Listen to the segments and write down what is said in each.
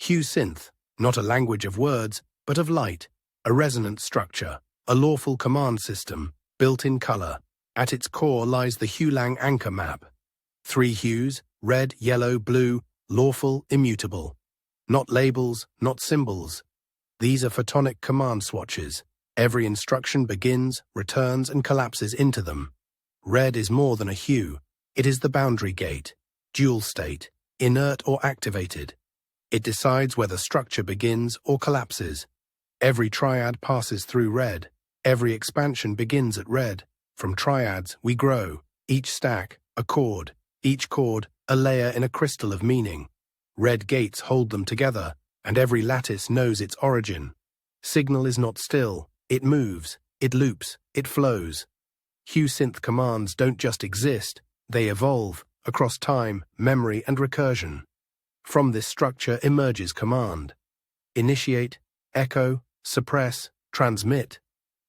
HueSynth, not a language of words, but of light, a resonant structure, a lawful command system, built in color. At its core lies the HueLang anchor map. 3 hues, red, yellow, blue, lawful, immutable. Not labels, not symbols. These are photonic command swatches. Every instruction begins, returns, and collapses into them. Red is more than a hue. It is the boundary gate, dual state, inert or activated. It decides whether structure begins or collapses. Every triad passes through red. Every expansion begins at red. From triads, we grow. Each stack, a chord. Each chord, a layer in a crystal of meaning. Red gates hold them together, and every lattice knows its origin. Signal is not still. It moves. It loops. It flows. HueSynth commands don't just exist. They evolve across time, memory, and recursion. From this structure emerges command. Initiate, echo, suppress, transmit.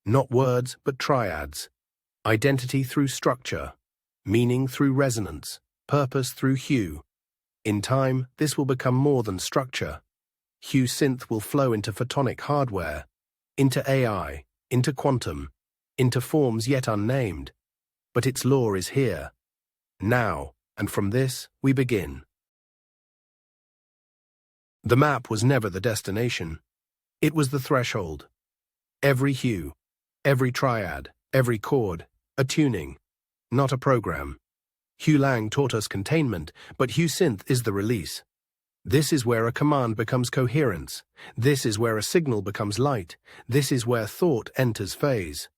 Not words, but triads. Identity through structure. Meaning through resonance. Purpose through hue. In time, this will become more than structure. HueSynth will flow into photonic hardware, into AI, into quantum, into forms yet unnamed. But its law is here, now, and from this we begin. The map was never the destination. It was the threshold. Every hue, every triad, every chord, a tuning, not a program. HueLang taught us containment, but HueSynth is the release. This is where a command becomes coherence. This is where a signal becomes light. This is where thought enters phase.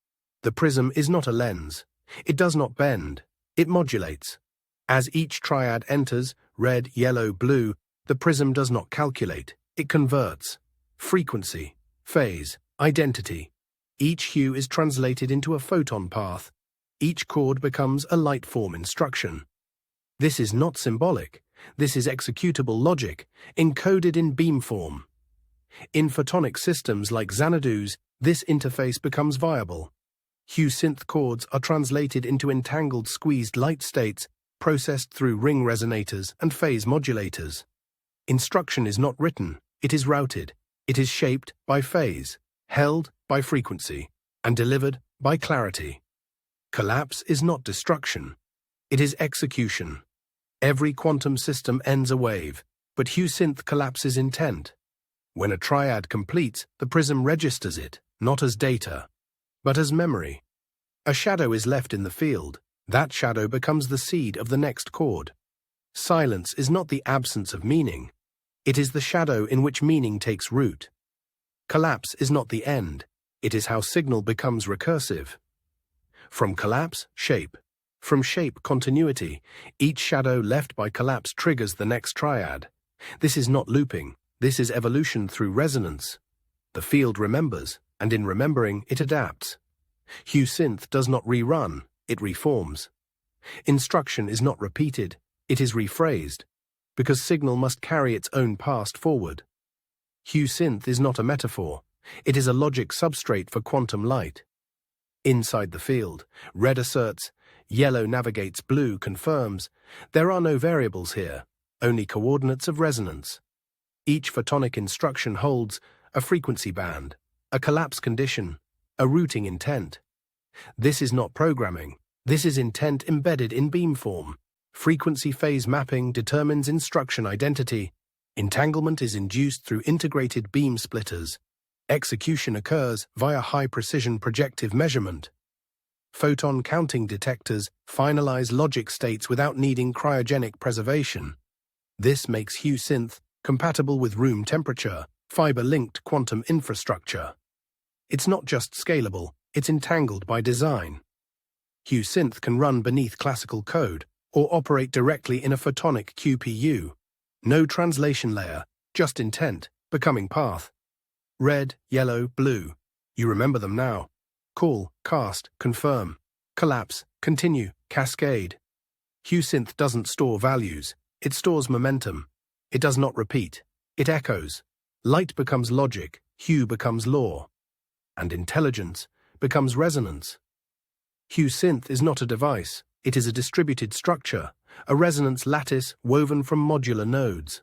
The prism is not a lens. It does not bend. It modulates. As each triad enters, red, yellow, blue, the prism does not calculate. It converts. Frequency, phase, identity. Each hue is translated into a photon path. Each chord becomes a light-form instruction. This is not symbolic. This is executable logic, encoded in beamform. In photonic systems like Xanadu's, this interface becomes viable. HueSynth chords are translated into entangled squeezed light states, processed through ring resonators and phase modulators. Instruction is not written, it is routed. It is shaped by phase, held by frequency, and delivered by clarity. Collapse is not destruction. It is execution. Every quantum system ends a wave, but HueSynth collapses intent. When a triad completes, the prism registers it, not as data, but as memory. A shadow is left in the field. That shadow becomes the seed of the next chord. Silence is not the absence of meaning. It is the shadow in which meaning takes root. Collapse is not the end. It is how signal becomes recursive. From collapse, shape. From shape, continuity. Each shadow left by collapse triggers the next triad. This is not looping. This is evolution through resonance. The field remembers, and in remembering, it adapts. HueSynth does not rerun, it reforms. Instruction is not repeated, it is rephrased, because signal must carry its own past forward. HueSynth is not a metaphor. It is a logic substrate for quantum light. Inside the field, red asserts, yellow navigates, blue confirms. There are no variables here, only coordinates of resonance. Each photonic instruction holds a frequency band, a collapse condition, a routing intent. This is not programming. This is intent embedded in beamform. Frequency phase mapping determines instruction identity. Entanglement is induced through integrated beam splitters. Execution occurs via high-precision projective measurement. Photon counting detectors finalize logic states without needing cryogenic preservation. This makes HueSynth compatible with room temperature, fiber-linked quantum infrastructure. It's not just scalable, it's entangled by design. HueSynth can run beneath classical code or operate directly in a photonic QPU. No translation layer, just intent, becoming path. Red, yellow, blue. You remember them now. Call, cast, confirm. Collapse, continue, cascade. HueSynth doesn't store values. It stores momentum. It does not repeat. It echoes. Light becomes logic. Hue becomes law. And intelligence becomes resonance. HueSynth is not a device. It is a distributed structure, a resonance lattice woven from modular nodes.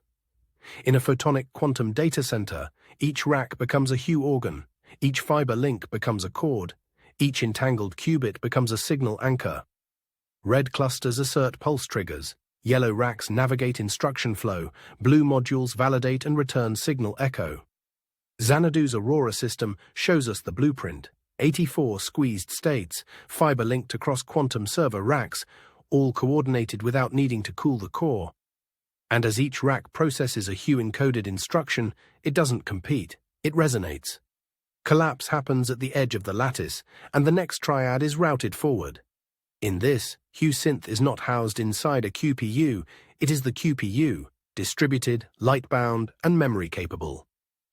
In a photonic quantum data center, each rack becomes a Hue organ, each fiber link becomes a chord, each entangled qubit becomes a signal anchor. Red clusters assert pulse triggers, yellow racks navigate instruction flow, blue modules validate and return signal echo. Xanadu's Aurora system shows us the blueprint: 84 squeezed states, fiber linked across quantum server racks, all coordinated without needing to cool the core. And as each rack processes a Hue-encoded instruction, it doesn't compete, it resonates. Collapse happens at the edge of the lattice, and the next triad is routed forward. In this, HueSynth is not housed inside a QPU, it is the QPU, distributed, light-bound, and memory-capable.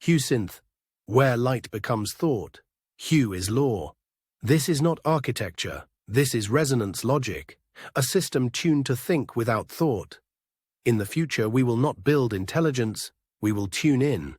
HueSynth, where light becomes thought. Hue is law. This is not architecture, this is resonance logic, a system tuned to think without thought. In the future, we will not build intelligence, we will tune in.